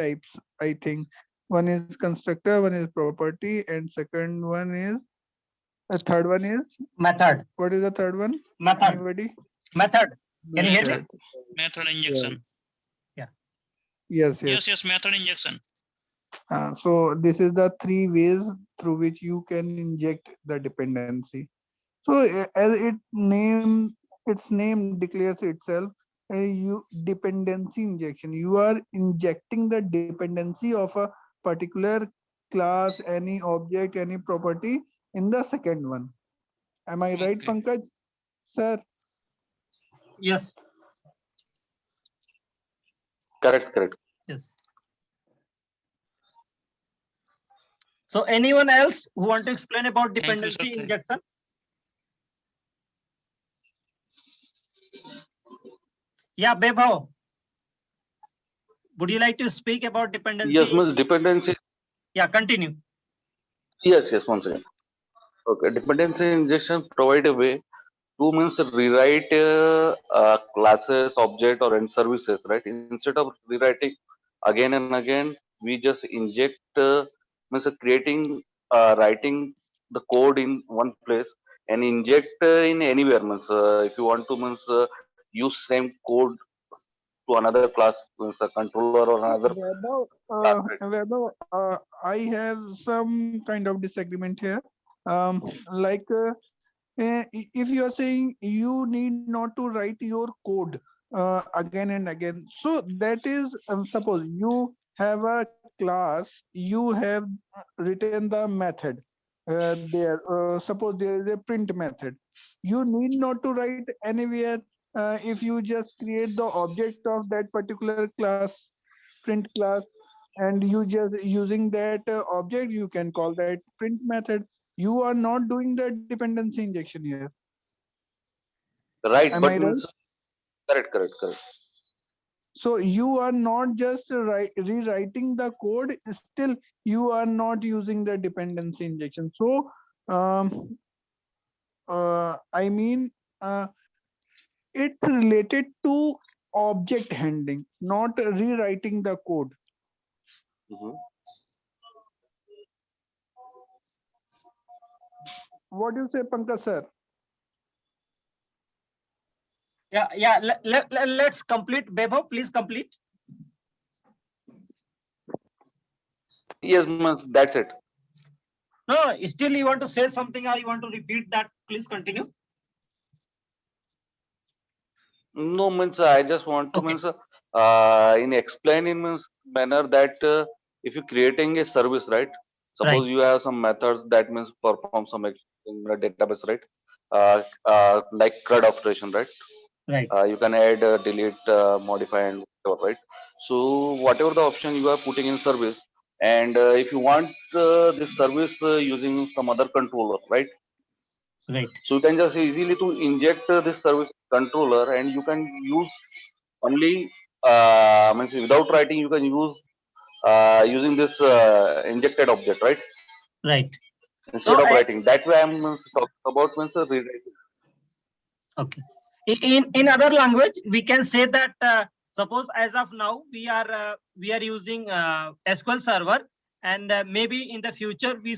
types, I think. One is constructor, one is property, and second one is the third one is Method. what is the third one? Method. Anybody? Method. Can you hear me? Method. Method injection. Yes, yes. Yes, method injection. So this is the three ways through which you can inject the dependency. So as its name declares itself, you dependency injection. You are injecting the dependency of a particular class, any object, any property in the second one. Am I right, Okay. Pankaj? Sir? Yes. Correct. Yes. So anyone else who want to explain about Thank you, dependency Satya. injection? Yeah, Bebhav. Would you like to speak about dependency? Yes, means dependency. Yeah, continue. Yes, once again. Okay, dependency injection provide a way to means rewrite classes, object, or end services, right? Instead of rewriting again and again, we just inject means creating writing the code in one place and inject in anywhere. Means if you want to means use same code to another class, means a controller or another class, right? Vaibhav, I have some kind of disagreement here. Like if you are saying you need not to write your code again and again, so that is suppose you have a class, you have written the method there. Suppose there is a print method. You need not to write anywhere. If you just create the object of that particular class, print class, and you just using that object, you can call that print method. You are not doing the dependency injection here. Right, Am I but right? means correct. So you are not just rewriting the code, still you are not using the dependency injection. So I mean, it's related to object handling, not rewriting the code. Mhm. What do you say, Pankaj sir? Yeah. Let's complete. Bebhav, please complete. Yes, means that's it. No, still you want to say something or you want to repeat that? Please continue. No, means I just want to Okay. means in explaining means manner that if you're creating a service, right? Suppose you have some methods that means perform some in the database, right? Like CRUD operation, right? Right. You can add, delete, modify, and whatever, right? So whatever the option you are putting in service, and if you want this service using some other controller, right? Right. So you can just easily to inject this service controller, and you can use only means without writing you can use using this injected object, right? Right. Instead So of writing. That way I'm talking about means rewriting. okay. In other language, we can say that suppose as of now we are using SQL Server, and maybe in the future we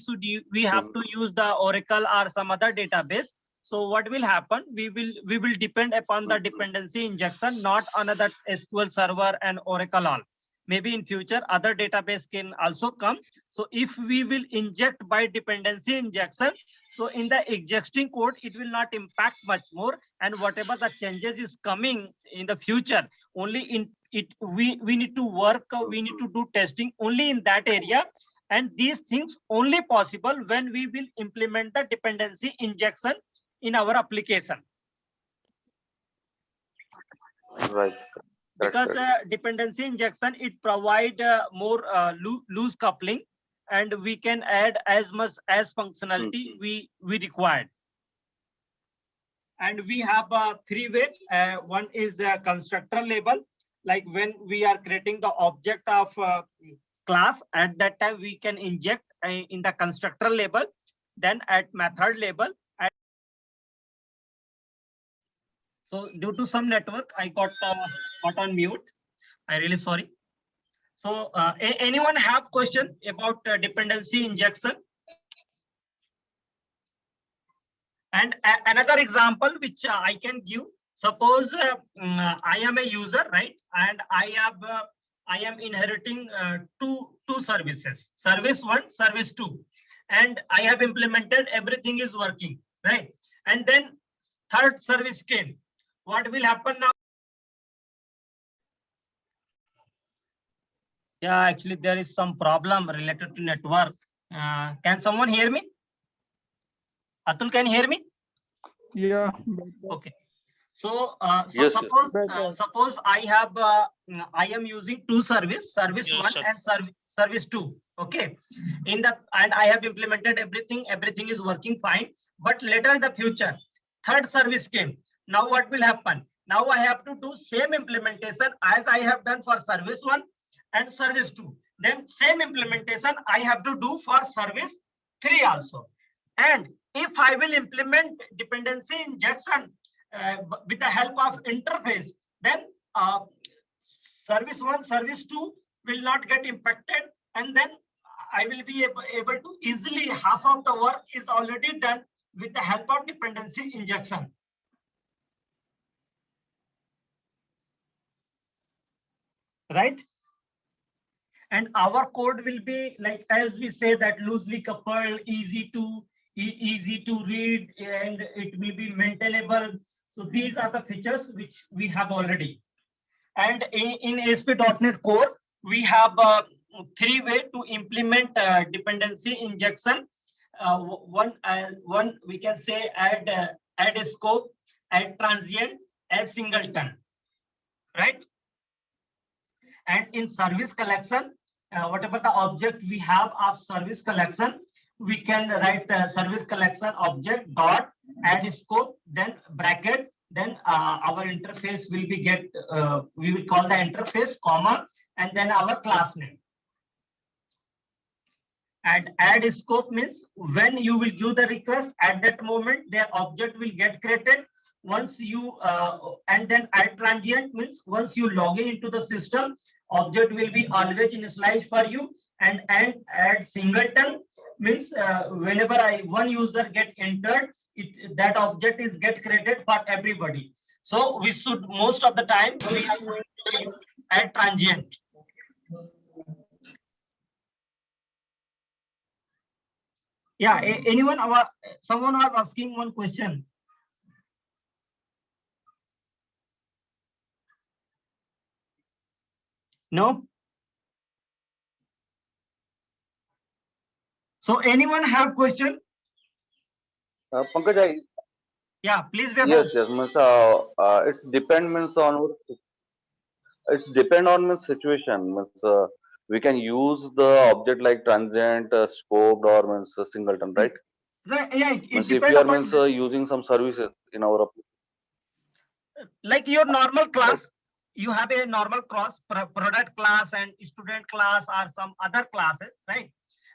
have to use the Oracle or some other database. So what will happen? We will depend upon the dependency injection, not another SQL Server and Oracle all. Maybe in future other database can also come. So if we will inject by dependency injection, so in the existing code, it will not impact much more, and whatever the changes is coming in the future, only in it we need to work, we need to do testing only in that area, and these things only possible when we will implement the dependency injection in our application. Right. Because dependency injection, it provide more loose coupling, and we can add as much as functionality we required. And we have three ways. One is constructor label, like when we are creating the object of class, at that time we can inject in the constructor label. Then at method label. So due to some network, I got on mute. I really sorry. So anyone have question about dependency injection? And another example which I can give, suppose I am a user, right? And I am inheriting two services, service 1, service 2, and I have implemented, everything is working, right? And then third service came. What will happen now? Yeah, actually there is some problem related to network. Can someone hear me? Atul, can you hear me? Yeah. Okay. So, Yes, yes. suppose I am using two service Yes, 1 sir. and service 2. Okay. And I have implemented everything is working fine. But later in the future, third service came. Now what will happen? Now I have to do same implementation as I have done for service 1 and service 2. Then same implementation I have to do for service 3 also. And if I will implement dependency injection with the help of interface, then service 1, service 2 will not get impacted, and then I will be able to easily, half of the work is already done with the help of dependency injection. Right? And our code will be like, as we say, that loosely coupled, easy to read, and it will be maintainable. So these are the features which we have already. And in ASP.NET Core, we have 3 ways to implement dependency injection. One we can say add a scope, add transient, add singleton, right? And in service collection, whatever the object we have of service collection, we can write service collection object dot add scope, then bracket, then our interface will be we will call the interface comma, and then our class name. And add scope means when you will give the request, at that moment their object will get created. Once you and then add transient means once you log in into the system, object will be always initialized for you. And add singleton means whenever one user get entered, that object is get created for everybody. So we should, most of the time we are going to use add transient. Yeah, anyone, someone was asking one question. No? So anyone have question? Pankaj, Yeah, please. yes, means it's depends on situation. Means we can use the object like transient, scoped, or means singleton, right? Right, yeah, it Means if depends you are upon means using some services in our like your normal class. You have a normal class, product class and student class or some other classes, right?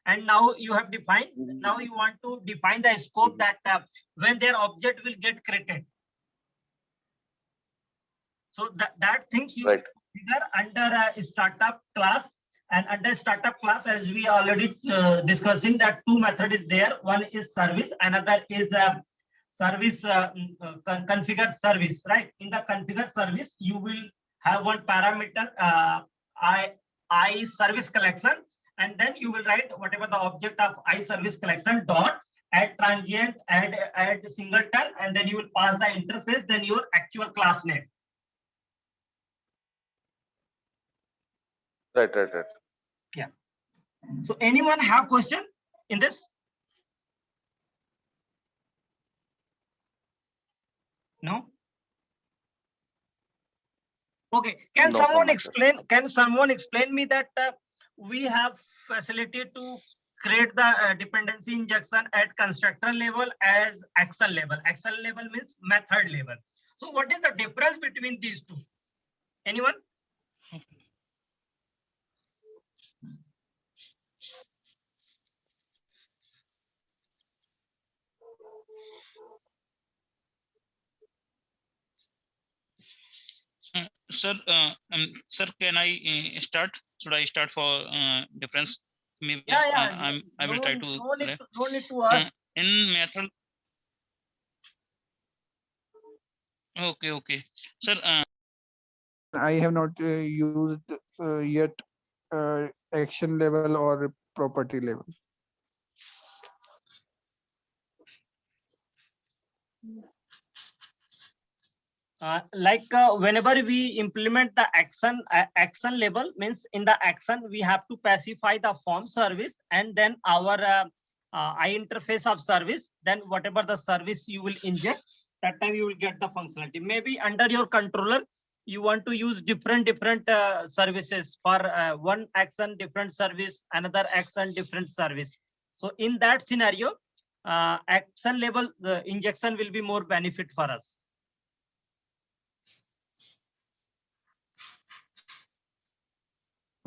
And now you have defined, now you want to define the scope that when their object will get created. So that things you right. figure under a startup class. And under startup class, as we already discussing, that 2 method is there. One is service, another is service configure service, right? In the configure service, you will have one parameter I service collection, and then you will write whatever the object of I service collection dot add transient, add singleton, and then you will pass the interface, then your actual class name. Right. Yeah. So anyone have question in this? No? Okay. Can No, someone sir. explain? Can someone explain me that we have facility to create the dependency injection at constructor level as Excel level? Excel level means method level. So what is the difference between these two? Anyone? Sir, can I start? Should I start for difference? Maybe I will try to. No need to ask. In method. Okay. Sir, I have not used yet action level or property level. Whenever we implement the action label, means in the action we have to specify the form service and then our interface of service. Then whatever the service you will inject, that time you will get the functionality. Maybe under your controller you want to use different services. For one action different service, another action different service. So in that scenario, action label the injection will be more benefit for us.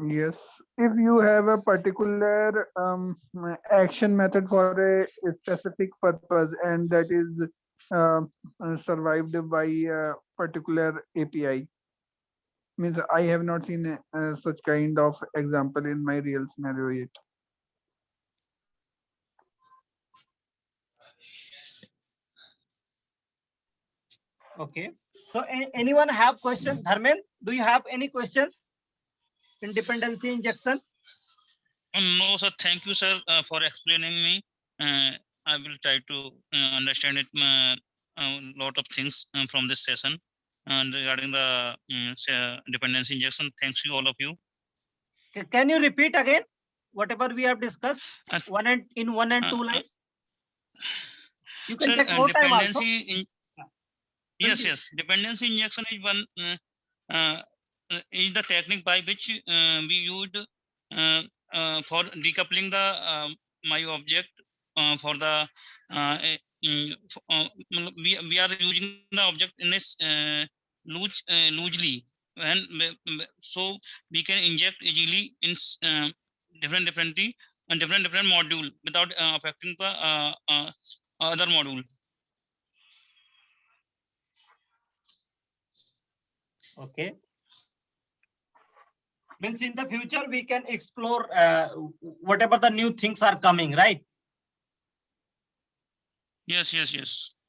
Yes, if you have a particular action method for a specific purpose and that is survived by a particular API, means I have not seen such kind of example in my real scenario yet. Okay. So anyone have question? Dharmen, do you have any question in dependency injection? no, sir. Thank you, sir, for explaining me. I will try to understand it. Lot of things from this session and regarding the dependency injection. Thanks you all of you. Can you repeat again whatever we have discussed? Uh, One and two lines. You can Sir, take more time also. dependency. Yes. Dependency injection is one is the technique by which we used for decoupling the my object for the we are using the object in this loosely, and so we can inject easily in different module without affecting the other module. Okay. Means in the future we can explore whatever the new things are coming, right? Yes.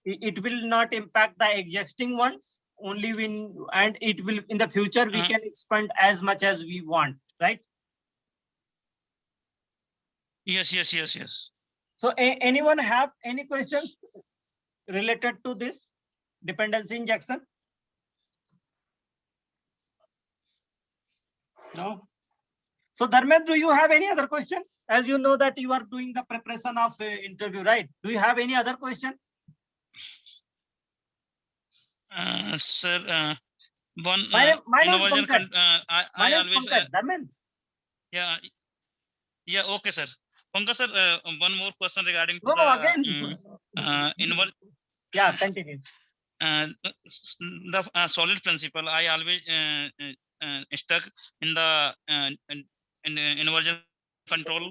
It will not impact the existing ones only when, and it will in the future we can expand as much as we want, right? Yes. So anyone have any questions related to this dependency injection? No. So Dharmendra, do you have any other question? As you know that you are doing the preparation of interview, right? Do you have any other question? Sir, one My name is innovation. Pankaj. I My name is always Pankaj. Dharmendra. yeah. Okay, sir. Pankaj, sir, one more question regarding to No, the again. Yeah, continue. The solid principle. I always stuck in the inversion control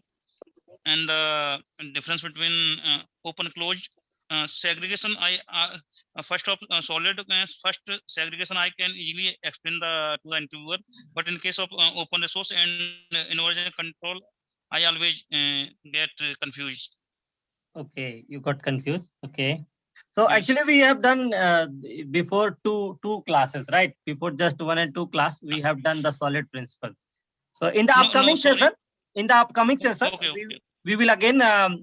and the difference between open closed segregation. I first of solid first segregation I can easily explain to the interviewer, but in case of open resource and inversion control, I always get confused. Okay, you got confused. Okay. So Yes. actually we have done before two classes, right? Before just 1 and 2 class, we have done the solid principle. So in the upcoming session, Okay. we will again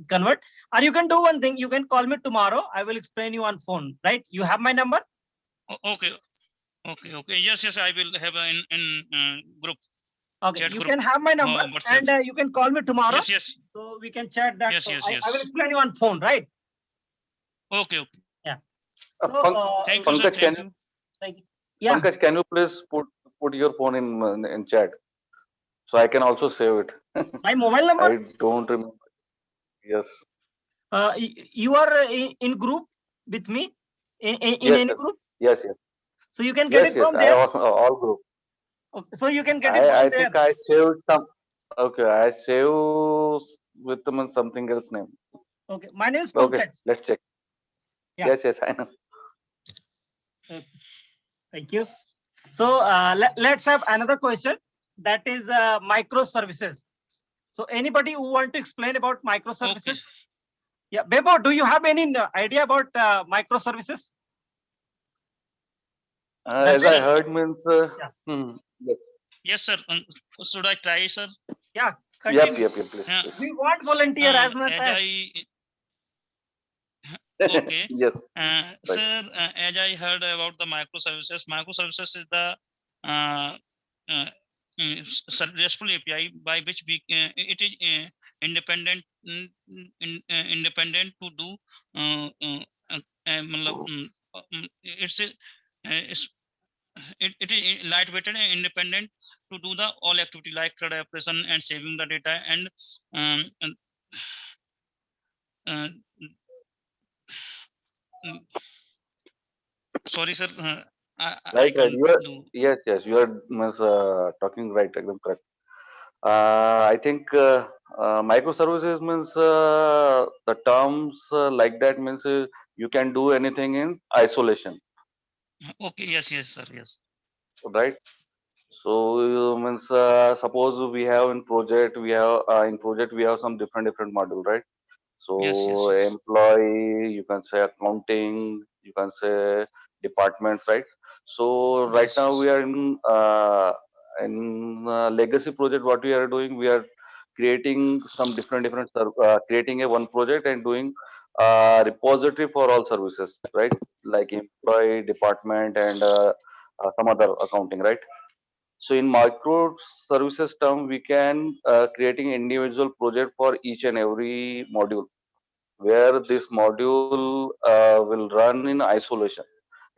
convert. Or you can do one thing, you can call me tomorrow. I will explain you on phone, right? You have my number? Okay. Yes, I will have in group. Okay, Chat you group. can have my number WhatsApp. and you can call me tomorrow. Yes. So we can chat that. Yes. I will explain you on phone, right? Okay. Yeah. Thank you, sir. Pankaj, Thank you. Yeah. Pankaj, can you please put your phone in chat so I can also save it? My mobile number? I don't remember. Yes. You are in group with me in Yes, any yes. group? Yes. So you can get it from I there. all group. Okay, so you can get it from I there. think I saved some. Okay, I saved with something else name. Okay, my name is Okay, Pankaj. let's check. Yeah. Yes, I know. Thank you. So let's have another question. That is microservices. So anybody who want to explain about microservices? Okay. Yeah, Bebo, do you have any idea about microservices? As I Sir, heard means, Yeah. yes. yes, sir. Should I try, sir? Yeah, Yep, continue. yep, yep, please, Yeah. please. We want volunteer as much As as. I okay, Yes, right. sir. As I heard about the microservices is the uh, uh, RESTful API by which it is independent independent to do matlab, it's it is lightweighted and independent to do the all activity like CRUD operation and saving the data and uh, mm, sorry, sir. I Right, right. can't You are, do. yes, yes, you are means, talking right, एकदम correct. I think microservices means the terms like that means you can do anything in isolation, Okay, yes, yes, sir. Yes, right? So means suppose we have in project we have some different module, right? yes, yes, So yes, employee, you can say accounting, you can say departments, right? So right yes, now yes. we are in legacy project. What we are doing, we are creating some creating a one project and doing repository for all services, right? Like employee, department, and some other accounting, right? So in microservices term, we can creating individual project for each and every module where this module will run in isolation.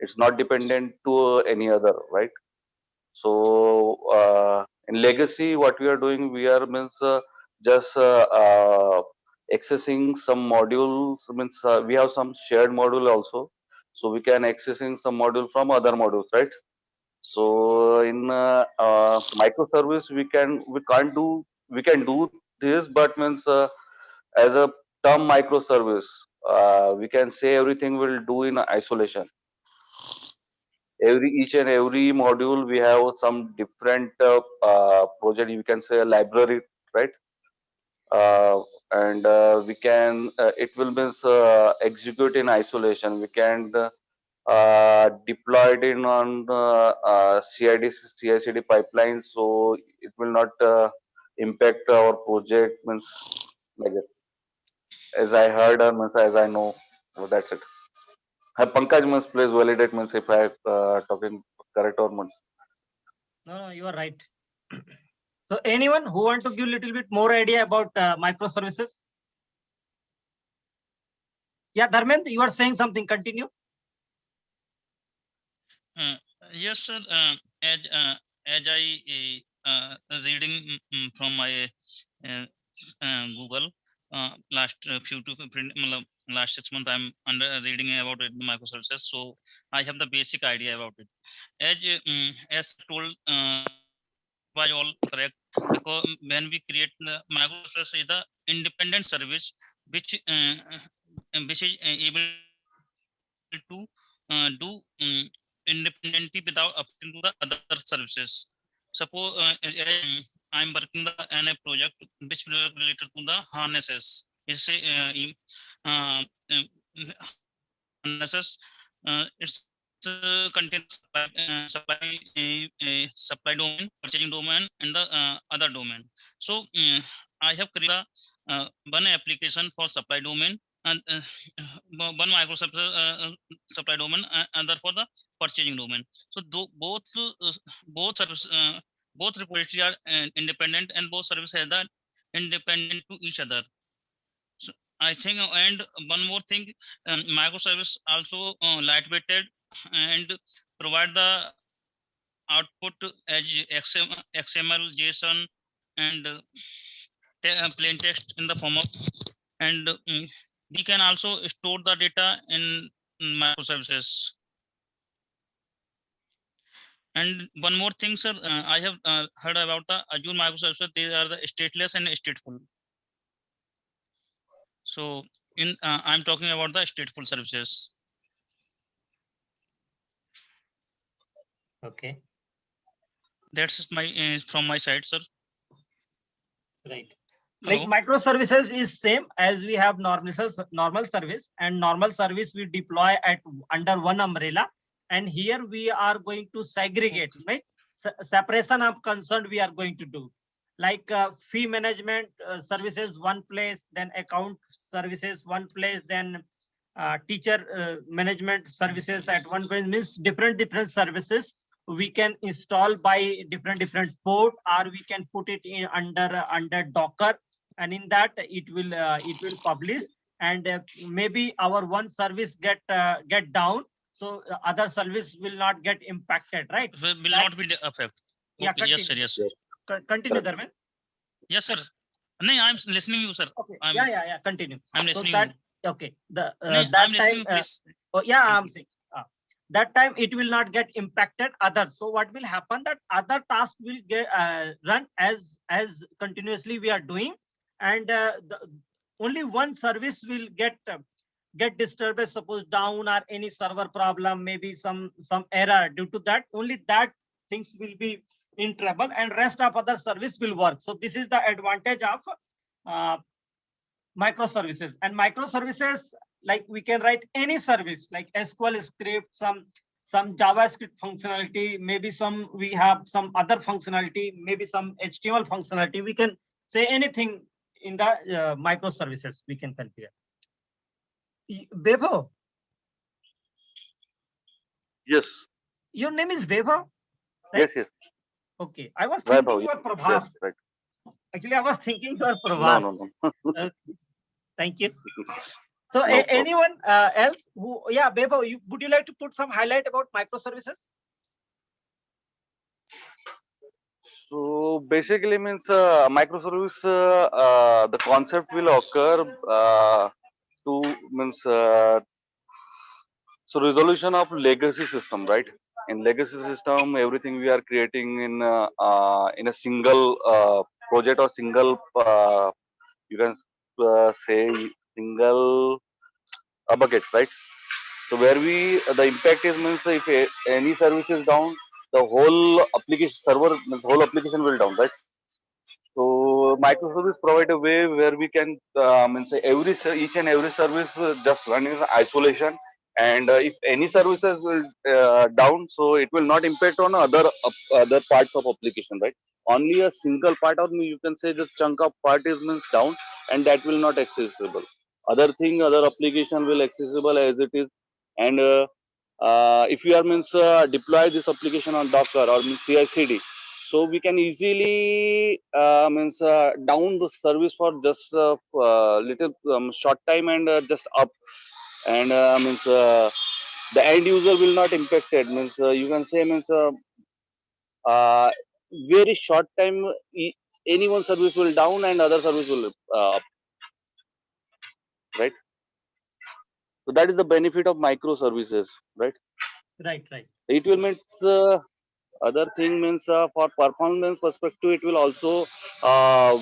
It's not dependent to any other, right? So in legacy, what we are doing, we are means just accessing some modules. Means we have some shared module also, so we can accessing some module from other modules, right? So in microservice, we can do this, but means as a term microservice, we can say everything will do in isolation. Each and every module we have some different project. You can say a library, right? And we can it will be execute in isolation. We can deploy it in on CI/CD pipeline, so it will not impact our project. Means like that. As I heard or means as I know, so that's it. Pankaj must please validate means if I talking correct or not. No, you are right. So anyone who want to give little bit more idea about microservices? Yeah, Dharmendra, you are saying something. Continue. Uh, yes, sir. As I reading from my Google last few to matlab, last 6 months, I'm under reading about it, microservices. So I have the basic idea about it. As told by all correct, because when we create the microservice is the independent service which is able to do independently without affecting to the other services. Suppose I'm working the in a project which related to the harnesses. It's harnesses. It's contains supply domain, purchasing domain, and the other domain. So I have created one application for supply domain and one microservice supply domain, other for the purchasing domain. So both service both repository are independent, and both services are the independent to each other. So I think, and one more thing, microservice also lightweighted and provide the output as XML, JSON, and plain text in the form of, and we can also store the data in microservices. And one more thing, sir, I have heard about the Azure microservices. They are the stateless and stateful. So in I'm talking about the stateful services. Okay. That's my from my side, sir. Right. Hello. Like microservices is same as we have normal service, and normal service we deploy at under one umbrella. And here we are going to segregate, right? Separation of concern we are going to do. Like fee management services one place, then account services one place, then teacher management services at one place. Means different services we can install by different port, or we can put it in under Docker, and in that it will publish, and maybe our one service get down, so other service will not get impacted, right? Will That- not be the effect. Yeah, Okay, yes, sir. continue. Yes, sir. Continue, Correct. Dharmen. Yes, sir. No, I'm listening you, sir. Okay. I'm- Yeah. Continue. I'm So listening. that okay. The No, I'm that listening. time. Please. Oh, yeah, Thank I'm saying that time it will not get impacted others. So what will happen, that other task will get run as continuously we are doing, and only one service will get disturbed, suppose down or any server problem, maybe some error. Due to that, only that things will be in trouble, and rest of other service will work. So this is the advantage of uh, microservices. And microservices, like we can write any service like SQL script, some JavaScript functionality, maybe we have some other functionality, maybe some HTML functionality. We can say anything in the microservices we can configure. Bebo, Yes. your name is Bebo? Yes. Yes. Okay, I was thinking Vaibhav, you are yes, Prabhat. right. Actually, I was thinking you are No, Prabhat. no. Thank you. So No problem. anyone else who, yeah, Bebo, would you like to put some highlight about microservices? So basically means microservice, the concept will occur to means so resolution of legacy system, right? In legacy system, everything we are creating in a single project or single you can say single bucket, right? So where the impact is means if any service is down, the whole application server, the whole application will down, right? So microservice provide a way where we can means each and every service just run in isolation, and if any services will down, so it will not impact on other parts of application, right? Only a single part, or you can say the chunk of part is means down, and that will not accessible. Other application will accessible as it is, and if you are means deploy this application on Docker or means CI/CD, so we can easily means down the service for just little short time, and just up, and means the end user will not impacted, means you can say means uh, very short time any one service will down and other service will up, right? So that is the benefit of microservices, right? Right. It will means other thing means for performance perspective, it will also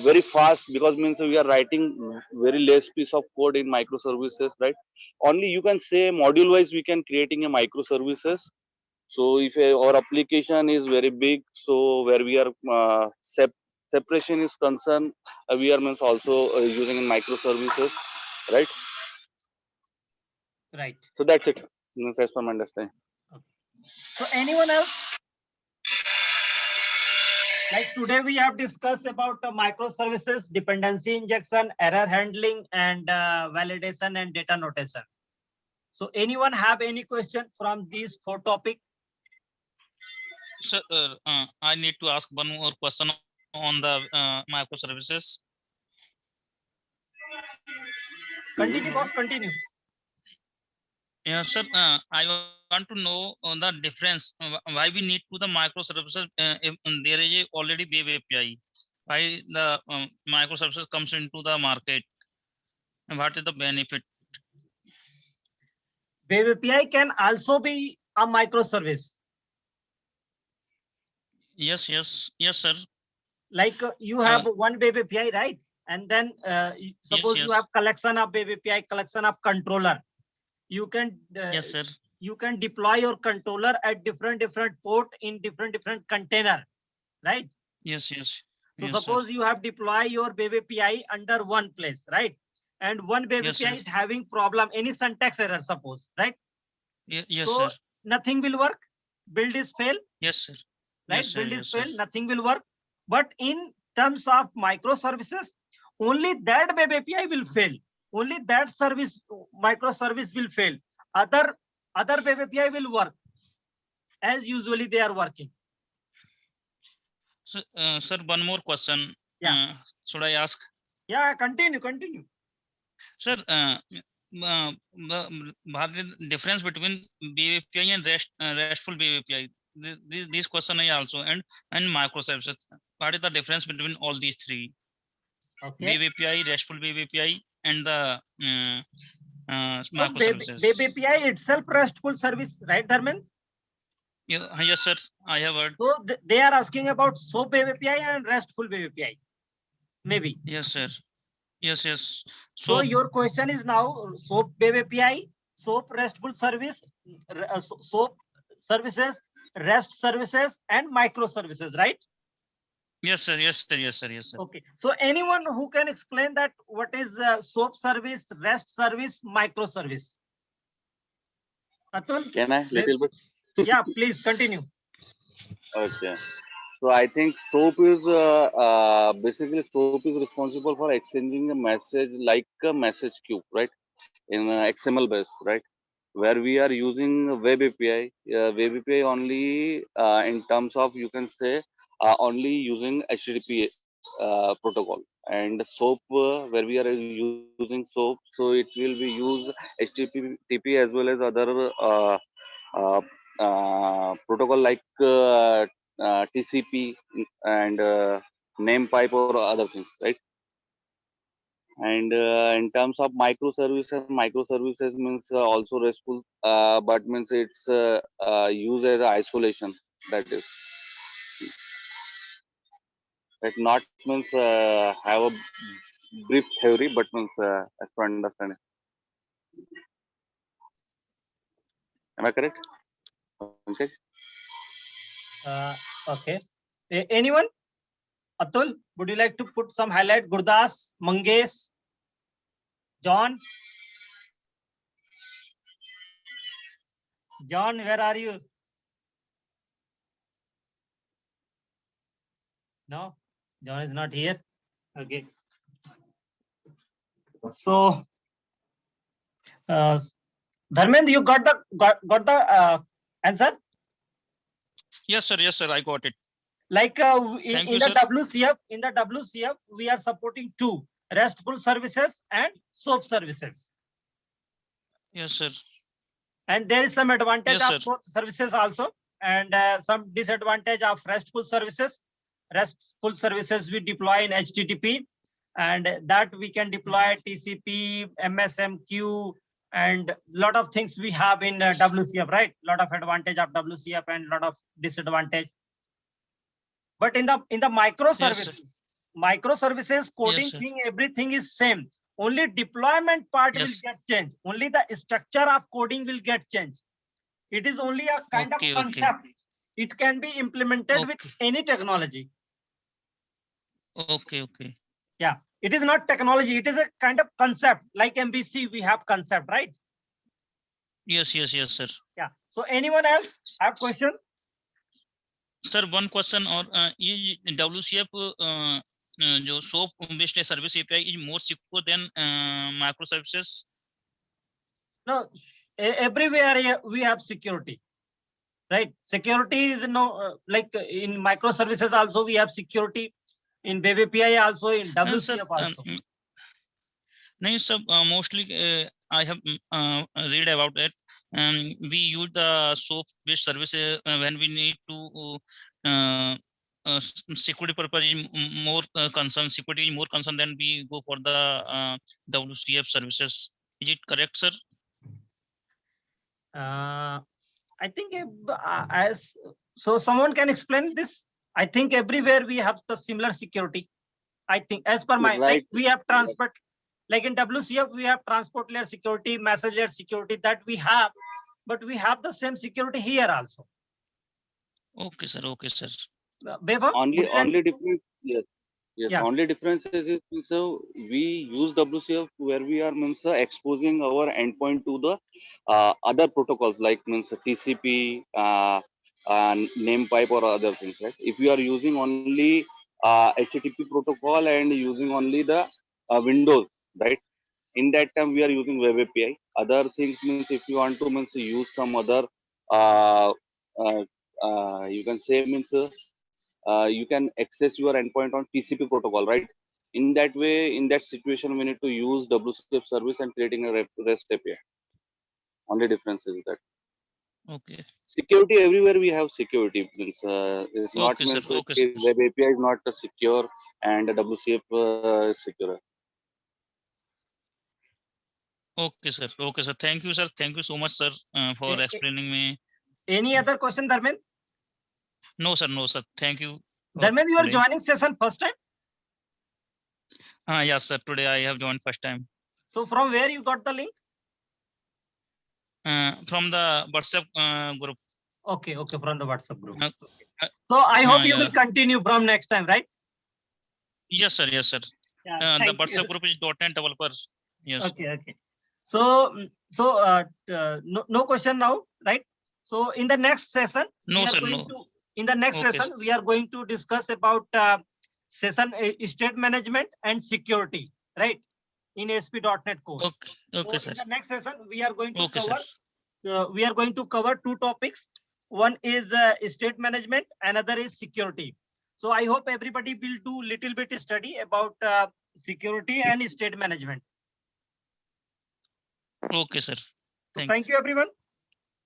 very fast, because means we are writing very less piece of code in microservices, right? Only you can say module wise we can creating a microservices. So if our application is very big, so where we are separation is concerned, we are means also using in microservices, right? Right. So that's it, means as per my understanding. So anyone else? Like today we have discussed about microservices, dependency injection, error handling, and validation and data notation. So anyone have any question from these 4 topics? Sir, I need to ask one more question on the microservices. Continue, boss, continue. Yeah, sir. I want to know the difference why we need to the microservices if there is already web API. Why the microservices comes into the market? And what is the benefit? Web API can also be a microservice. Yes, sir. Like you have one web API, right? And then suppose you yes. have collection of web API, collection of controller. You can Yes, sir. you can deploy your controller at different port in different container. right? Yes, yes. So Yes, sir. suppose you have deployed your web API under one place, right? And one web Yes, API sir. is having problem, any syntax error, suppose, right? Yes, So sir. nothing will work. Build is fail, Yes, sir. right? Yes, sir. Build Yes, is sir. fail, nothing will work. But in terms of microservices, only that web API will fail. Only that service microservice will fail. Other web API will work as usually they are working. So, sir, one more question. Yeah. Should I ask? Yeah, continue. Sir, what is the difference between Web API and RESTful Web API? This question I also and microservices. What is the difference between all these three? Okay. Web API, RESTful Web API, and the So web microservices. API itself RESTful service, right, Dharmen? Yes, sir. I have heard. So they are asking about SOAP web API and RESTful web API. Maybe. Yes, sir. Yes, yes. So your question is now SOAP web API, SOAP RESTful service, SOAP services, REST services, and microservices, right? Yes, sir. Yes, sir. Yes, sir. Yes, sir. Okay. So anyone who can explain that what is SOAP service, REST service, microservice? Atul? Can I little bit? Yeah, please continue. Okay. So I think SOAP is basically SOAP is responsible for exchanging a message like a message queue, right? In XML base, right? Where we are using web API, web API only in terms of you can say only using HTTP protocol, and SOAP where we are using SOAP, so it will be use HTTP as well as other uh, protocol like TCP and name pipe or other things, right? And in terms of microservices means also RESTful, but means it's used as a isolation. That is, that not means have a brief theory, but means as per understanding. Am I correct? Okay. Okay. Anyone? Atul, would you like to put some highlight? Gurdas, Mangesh, John? John, where are you? No, John is not here. Okay. So, Dharmendra, you got the answer? Yes, sir. Yes, sir. I got it. Like Thank in you, the sir. WCF, we are supporting two RESTful services and SOAP services. Yes, sir. And there is some advantage Yes, of sir. SOAP services also, and some disadvantage of RESTful services. RESTful services we deploy in HTTP, and that we can deploy TCP, MSMQ, and lot of things we have in WCF, right? Lot of advantage of WCF and lot of disadvantage. But in the microservices, microservices coding sir. thing, everything is same. Only deployment part will Yes. get changed. Only the structure of coding will get changed. It is only a kind Okay, of okay. concept. It can be implemented with Okay. any technology. Okay, okay. Yeah, it is not technology. It is a kind of concept. Like MVC, we have concept, right? Yes, yes, yes, sir. Yeah. So anyone else have question? Sir, one question or is WCF जो SOAP based service API is more secure than microservices? No, everywhere we have security, right? Security is no like in microservices also we have security, in web API also, in WCF also. No, sir. Mostly I have read about it. We use the SOAP based service when we need to security purpose is more concerned. Security is more concerned than we go for the WCF services. Is it correct, sir? I think as so someone can explain this. I think everywhere we have the similar security. I think as per my, Right. like we have transport, like in WCF we have transport layer security, message layer security that we have, but we have the same security here also. Okay, sir. Okay, sir. Vaibhav, would you like Only to- difference, yes. Yes, Yeah. only difference is so we use WCF where we are means exposing our endpoint to the other protocols like means TCP, name pipe or other things, right? If we are using only HTTP protocol and using only the Windows, right? In that time we are using Web API. Other things means if you want to means use some other uh, uh, you can say means you can access your endpoint on TCP protocol, right? In that way, in that situation, we need to use WCF service and creating a REST API. Only difference is that Okay. security everywhere we have security means it's not Okay, sir. means Okay, sir. Web API is not secure and WCF is secure. Okay, sir. Okay, sir. Thank you, sir. Thank you so much, sir, for Eh, eh, explaining me. any other question, Dharmen? No, sir. No, sir. Thank you. for Dharmen, you are today. joining session first time. Yes, sir. Today I have joined first time So from where you got the link? from the WhatsApp group. Okay, okay, from the WhatsApp group. Uh, So I hope you yeah. will continue from next time, right? Yes, sir. Yes, sir. Yeah, The thank you. WhatsApp group is .NET developers. Yes. Okay, okay. So, no question now, right? So in the next session, No, we are sir, going no. to, in the next Okay, session, we are going to discuss about session state management and security, right? In ASP.NET Core. Okay. Okay, So sir. in the next session, we are going to Okay, sir. cover two topics. One is state management, another is security. So I hope everybody will do little bit study about security and state management. Okay, sir. So thank you, everyone.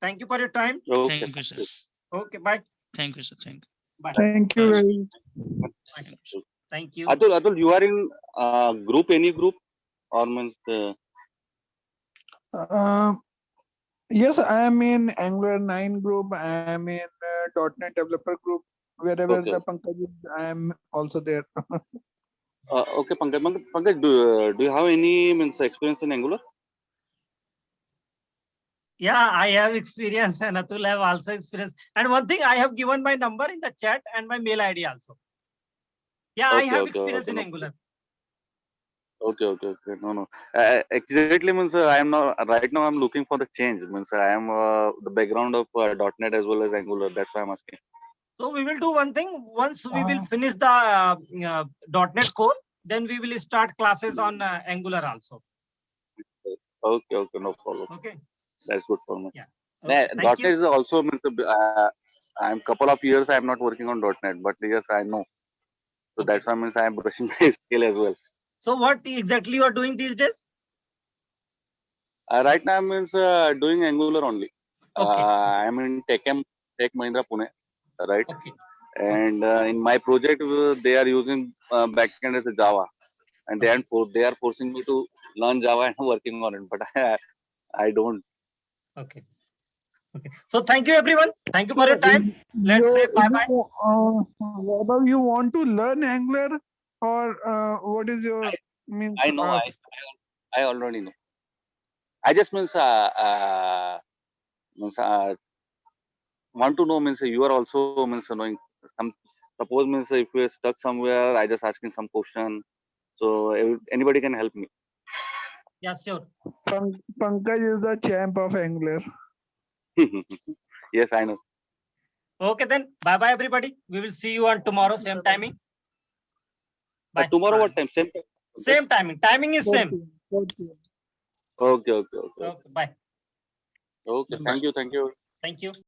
Thank you for your time. Okay. Thank you, sir. Okay, bye. Thank you, sir. Thank you. Bye. Thank you Bye. very Thank you, sir. Thank you. Atul, you are in group, any group or means Yes, I am in Angular 9 group. I am in .NET developer group. Wherever Okay. the Pankaj is, I am also there. Okay, Pankaj, do you have any means experience in Angular? Yeah, I have experience and Atul have also experience. And one thing, I have given my number in the chat and my mail ID also. Yeah, I Okay, have okay, experience okay, in no. Angular. Okay. No. Exactly means I am now right now I'm looking for the change. Means I am the background of .NET as well as Angular. That's why I'm asking. So we will do one thing. Once we will Uh, finish the .NET Core, then we will start classes on Angular also. Okay, no problem. Okay. That's good for me. Yeah. Yeah, Okay. Thank .NET you. is also means I'm couple of years I'm not working on .NET, but yes I know. So Okay. that's why means I am brushing my skill as well. So what exactly you are doing these days? Right now means doing Angular only. Okay. I am in Tech Mahindra Pune, right? Okay. And in my project they are using backend as a Java, and they are forcing me to learn Java and working on it, but I don't. Okay. Okay. So thank you, everyone. Thank you for your time. Let's say bye-bye. Whether you want to learn Angular or what is your means? I know. I already know. I just means want to know means you are also means knowing some. Suppose means if you are stuck somewhere, I just asking some question. So anybody can help me. Yeah, sure. Pankaj is the champ of Angular. Yes, I know. Okay, then. Bye-bye, everybody. We will see you on tomorrow, same timing. Bye. Tomorrow Bye. what time? Same time? Same timing. Timing is same. Okay. Okay, bye. Okay. Bye. Thank you. Thank you.